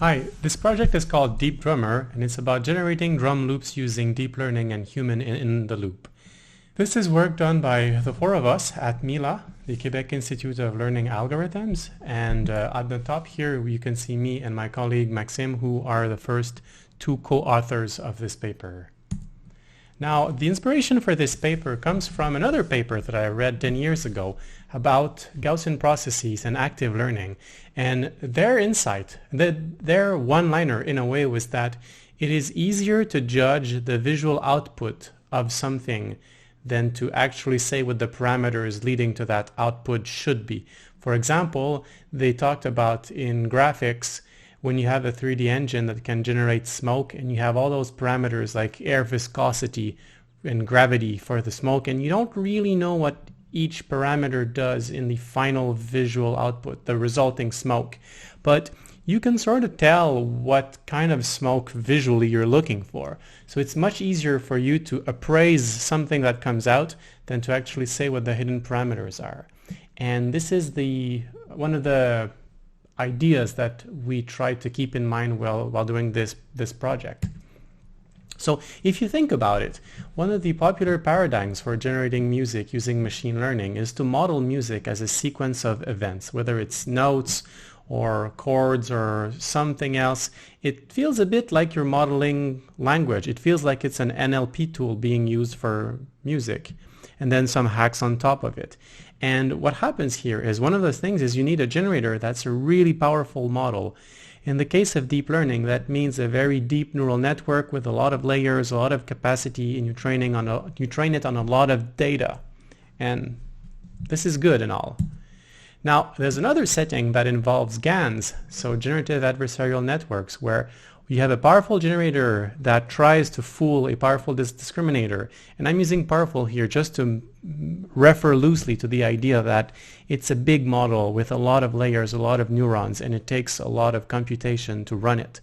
Hi, this project is called DeepDrummer and it's about generating drum loops using deep learning and human in the loop. This is work done by the four of us at MILA, the Quebec Institute of Learning Algorithms, and at the top here you can see me and my colleague Maxime, who are the first two co-authors of this paper. Now, the inspiration for this paper comes from another paper that I read 10 years ago about Gaussian processes and active learning. And their insight, their one-liner in a way, was that it is easier to judge the visual output of something than to actually say what the parameters leading to that output should be. For example, they talked about in graphics, when you have a 3D engine that can generate smoke and you have all those parameters like air viscosity and gravity for the smoke, and you don't really know what each parameter does in the final visual output, the resulting smoke. But you can sort of tell what kind of smoke visually you're looking for. So it's much easier for you to appraise something that comes out than to actually say what the hidden parameters are. And this is one of the ideas that we try to keep in mind while doing this project. So if you think about it, one of the popular paradigms for generating music using machine learning is to model music as a sequence of events, whether it's notes or chords or something else. It feels a bit like you're modeling language. It feels like it's an NLP tool being used for music, and then some hacks on top of it. And what happens here is one of those things is you need a generator that's a really powerful model. In the case of deep learning, that means a very deep neural network with a lot of layers, a lot of capacity, and you train it on a lot of data. And this is good and all. Now, there's another setting that involves GANs, so generative adversarial networks, where you have a powerful generator that tries to fool a powerful discriminator. And I'm using powerful here just to refer loosely to the idea that it's a big model with a lot of layers, a lot of neurons, and it takes a lot of computation to run it.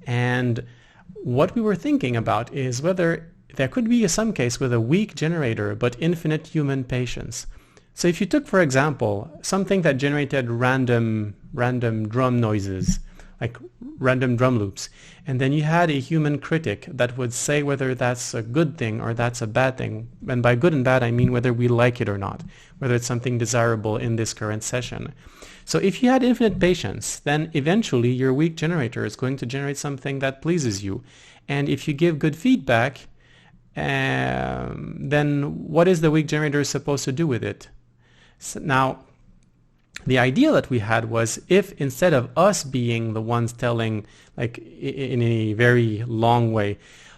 And what we were thinking about is whether there could be some case with a weak generator but infinite human patience. So if you took, for example, something that generated random drum noises, like random drum loops, and then you had a human critic that would say whether that's a good thing or that's a bad thing. And by good and bad, I mean whether we like it or not, whether it's something desirable in this current session. So if you had infinite patience, then eventually your weak generator is going to generate something that pleases you. And if you give good feedback, then what is the weak generator supposed to do with it? So now, the idea that we had was if instead of us being the ones telling, like in a very long way,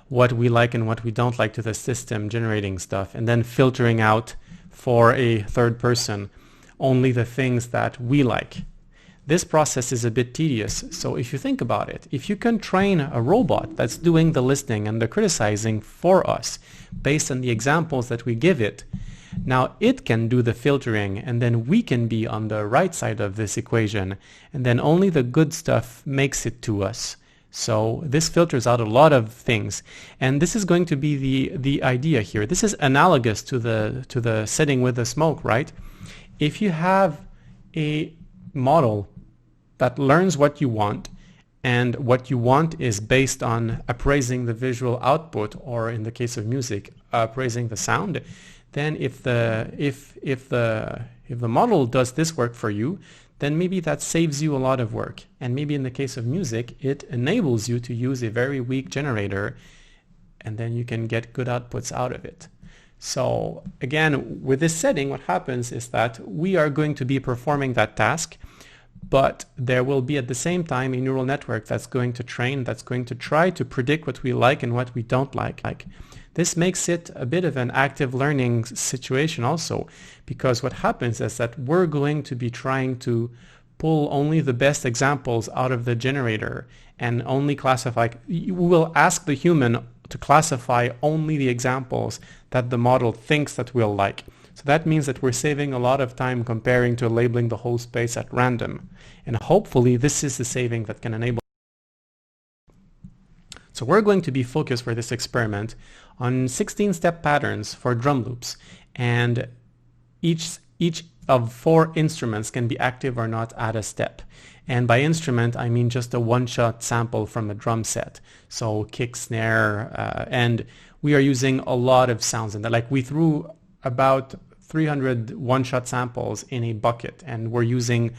what we like and what we don't like to the system generating stuff, and then filtering out for a third person only the things that we like. This process is a bit tedious. So if you think about it, if you can train a robot that's doing the listening and the criticizing for us based on the examples that we give it, now it can do the filtering, and then we can be on the right side of this equation, and then only the good stuff makes it to us. So this filters out a lot of things, and this is going to be the idea here. This is analogous to the setting with the smoke, right? If you have a model that learns what you want, and what you want is based on appraising the visual output, or in the case of music, appraising the sound, then if the model does this work for you, then maybe that saves you a lot of work. And maybe in the case of music, it enables you to use a very weak generator, and then you can get good outputs out of it. So again, with this setting, what happens is that we are going to be performing that task, but there will be at the same time a neural network that's going to train, that's going to try to predict what we like and what we don't like. This makes it a bit of an active learning situation also, because what happens is that we're going to be trying to pull only the best examples out of the generator and only classify. We will ask the human to classify only the examples that the model thinks that we'll like. So that means that we're saving a lot of time comparing to labeling the whole space at random. And hopefully this is the saving that can enable. So we're going to be focused for this experiment on 16-step patterns for drum loops, and each of 4 instruments can be active or not at a step. And by instrument, I mean just a one-shot sample from a drum set. So kick, snare, and we are using a lot of sounds in that. Like we threw about 300 one-shot samples in a bucket, and we're using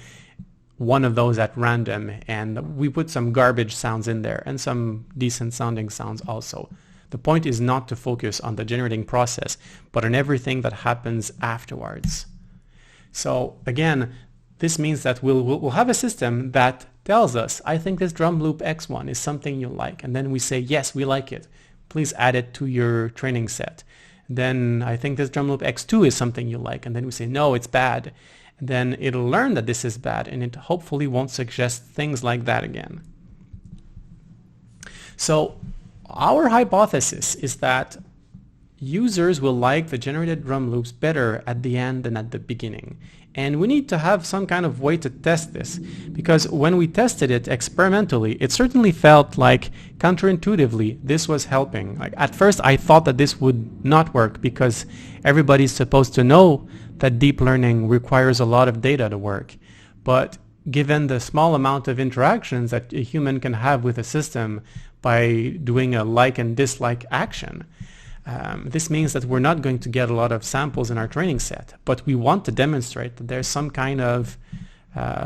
one of those at random, and we put some garbage sounds in there and some decent sounding sounds also. The point is not to focus on the generating process, but on everything that happens afterwards. So again, this means that we'll have a system that tells us, I think this drum loop X1 is something you like, and then we say, yes, we like it. Please add it to your training set. Then I think this drum loop X2 is something you like, and then we say, no, it's bad. And then it'll learn that this is bad, and it hopefully won't suggest things like that again. So our hypothesis is that users will like the generated drum loops better at the end than at the beginning. And we need to have some kind of way to test this, because when we tested it experimentally, it certainly felt like counterintuitively this was helping. Like at first I thought that this would not work because everybody's supposed to know that deep learning requires a lot of data to work. But given the small amount of interactions that a human can have with a system by doing a like and dislike action, this means that we're not going to get a lot of samples in our training set, but we want to demonstrate that there's some kind of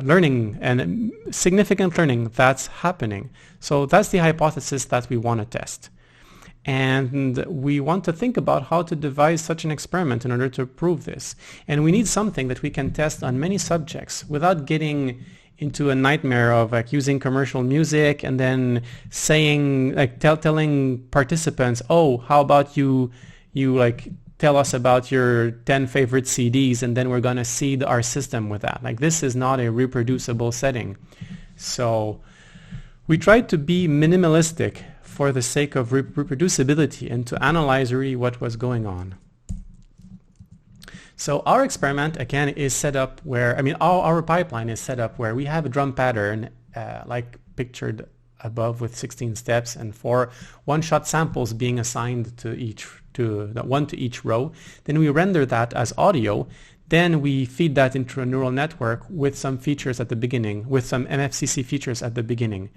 learning and significant learning that's happening. So that's the hypothesis that we want to test. And we want to think about how to devise such an experiment in order to prove this. And we need something that we can test on many subjects without getting into a nightmare of like using commercial music and then saying like telling participants, oh, how about you like tell us about your 10 favorite CDs, and then we're going to seed our system with that. Like this is not a reproducible setting. So we tried to be minimalistic for the sake of reproducibility and to analyze really what was going on. So our experiment, again, is set up where, our pipeline is set up where we have a drum pattern like pictured above with 16 steps and 4 one-shot samples being assigned to one to each row. Then we render that as audio. Then we feed that into a neural network with some features at the beginning, with some MFCC features at the beginning.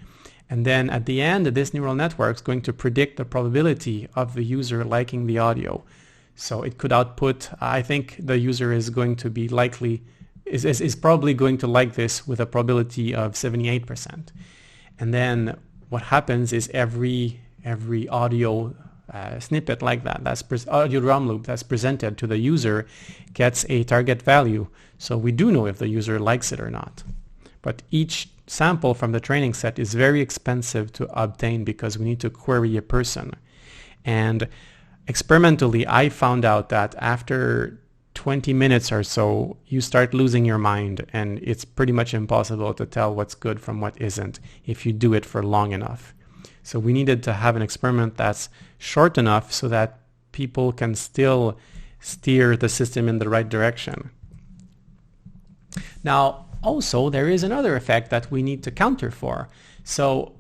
And then at the end, this neural network is going to predict the probability of the user liking the audio. So it could output, I think the user is going to be is probably going to like this with a probability of 78%. And then what happens is every audio snippet like that's audio drum loop that's presented to the user gets a target value. So we do know if the user likes it or not. But each sample from the training set is very expensive to obtain because we need to query a person. And experimentally, I found out that after 20 minutes or so, you start losing your mind, and it's pretty much impossible to tell what's good from what isn't if you do it for long enough. So we needed to have an experiment that's short enough so that people can still steer the system in the right direction. Now, also, there is another effect that we need to counter for. So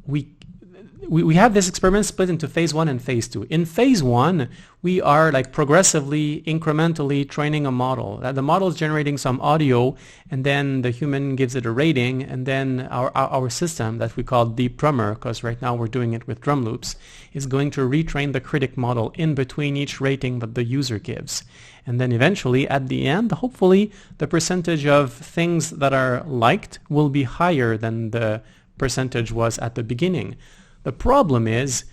we have this experiment split into phase 1 and phase 2. In phase 1, we are like progressively, incrementally training a model. The model is generating some audio, and then the human gives it a rating, and then our system that we call DeepDrummer, because right now we're doing it with drum loops, is going to retrain the critic model in between each rating that the user gives. And then eventually, at the end, hopefully, the percentage of things that are liked will be higher than the percentage was at the beginning. The problem is,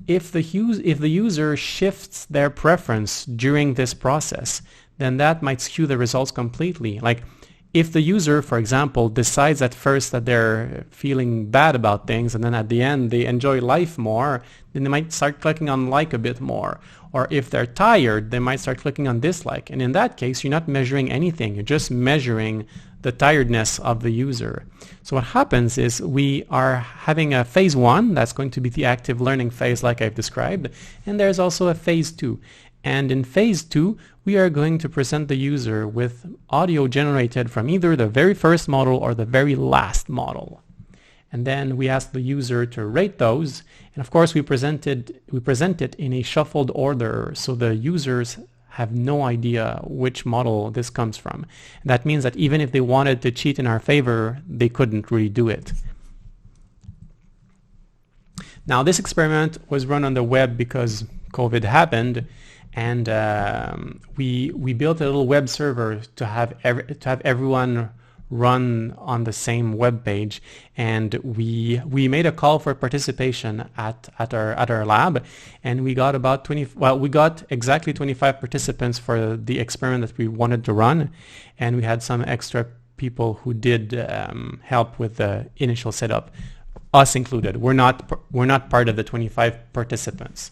if the user shifts their preference during this process, then that might skew the results completely. Like, if the user, for example, decides at first that they're feeling bad about things, and then at the end they enjoy life more, then they might start clicking on like a bit more. Or if they're tired, they might start clicking on dislike. And in that case, you're not measuring anything. You're just measuring the tiredness of the user. So what happens is we are having a phase 1, that's going to be the active learning phase like I've described, and there's also a phase 2. And in phase 2, we are going to present the user with audio generated from either the very first model or the very last model. And then we ask the user to rate those, and of course we present it in a shuffled order, so the users have no idea which model this comes from. That means that even if they wanted to cheat in our favor, they couldn't really do it. Now, this experiment was run on the web because COVID happened, and we built a little web server to have everyone run on the same web page, and we made a call for participation at our lab, and we got about we got exactly 25 participants for the experiment that we wanted to run, and we had some extra people who did help with the initial setup, us included. We're not part of the 25 participants.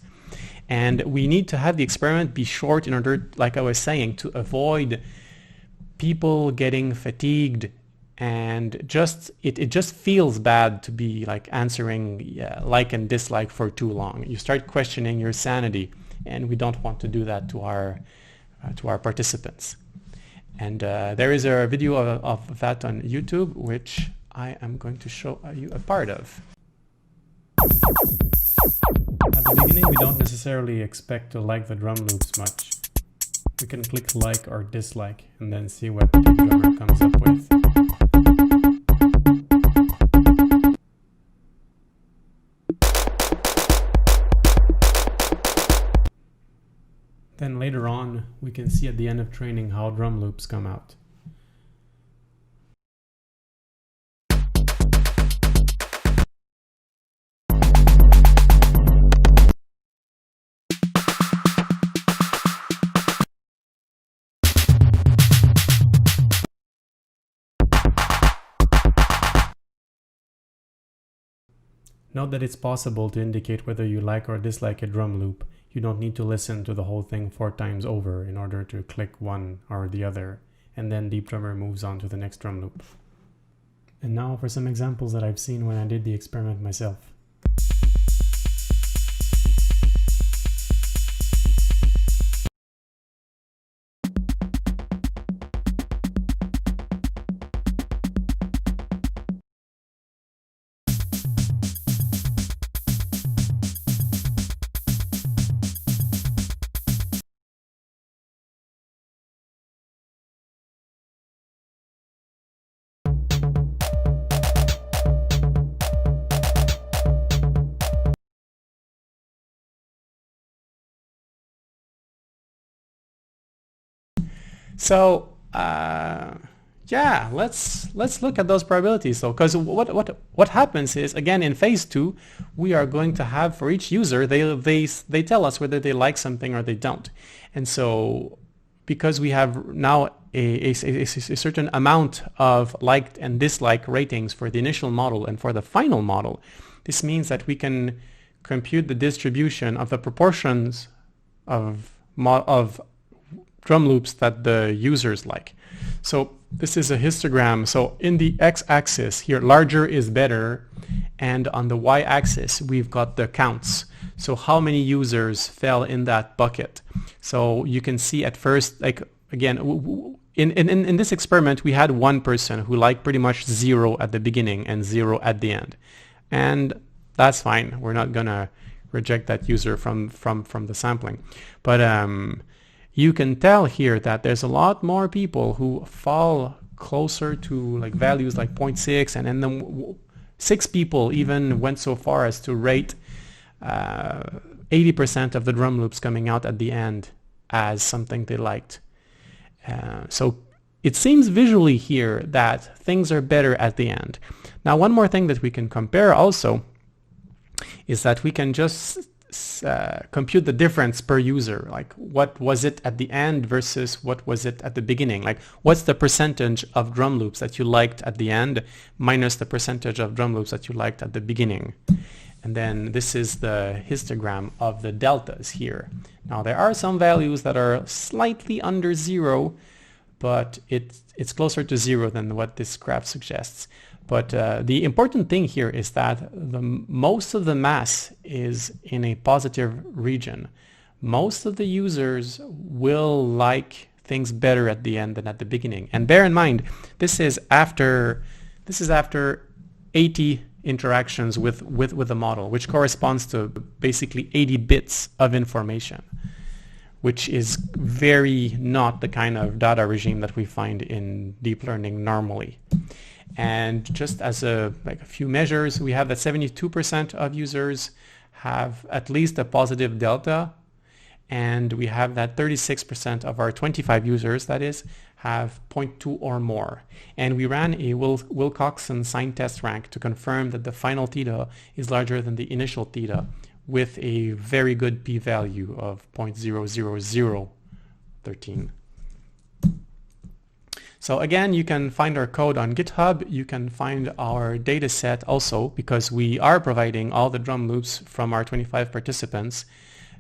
And we need to have the experiment be short in order, like I was saying, to avoid people getting fatigued, and it just feels bad to be like answering like and dislike for too long. You start questioning your sanity, and we don't want to do that to our participants. And there is a video of that on YouTube, which I am going to show you a part of. At the beginning, we don't necessarily expect to like the drum loops much. We can click like or dislike and then see what DeepDrummer comes up with. Then later on, we can see at the end of training how drum loops come out. Note that it's possible to indicate whether you like or dislike a drum loop. You don't need to listen to the whole thing 4 times over in order to click one or the other, and then DeepDrummer moves on to the next drum loop. And now for some examples that I've seen when I did the experiment myself. So yeah, let's look at those probabilities. So, because what happens is, again, in phase 2, we are going to have for each user, they tell us whether they like something or they don't. And so, because we have now a certain amount of liked and disliked ratings for the initial model and for the final model, this means that we can compute the distribution of the proportions of drum loops that the users like. So this is a histogram. So in the x-axis here, larger is better, and on the y-axis we've got the counts. So how many users fell in that bucket. So you can see at first, like, again, in this experiment we had one person who liked pretty much 0 at the beginning and 0 at the end, and that's fine. We're not gonna reject that user from the sampling, but you can tell here that there's a lot more people who fall closer to like values like 0.6, and then 6 people even went so far as to rate 80% of the drum loops coming out at the end as something they liked. So it seems visually here that things are better at the end. Now, one more thing that we can compare also is that we can just compute the difference per user, like what was it at the end versus what was it at the beginning. Like, what's the percentage of drum loops that you liked at the end minus the percentage of drum loops that you liked at the beginning. And then this is the histogram of the deltas here. Now there are some values that are slightly under 0, but it's closer to 0 than what this graph suggests. But the important thing here is that most of the mass is in a positive region. Most of the users will like things better at the end than at the beginning. And bear in mind, this is after 80 interactions with the model, which corresponds to basically 80 bits of information. which is very not the kind of data regime that we find in deep learning normally. And just as a few measures, we have that 72% of users have at least a positive delta, and we have that 36% of our 25 users, that is, have 0.2 or more. And we ran a Wilcoxon sign test rank to confirm that the final theta is larger than the initial theta, with a very good p-value of 0.00013. So again, you can find our code on GitHub. You can find our data set also, because we are providing all the drum loops from our 25 participants.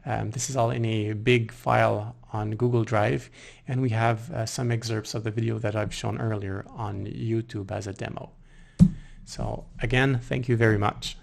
This is all in a big file on Google Drive, and we have some excerpts of the video that I've shown earlier on YouTube as a demo. So again, thank you very much.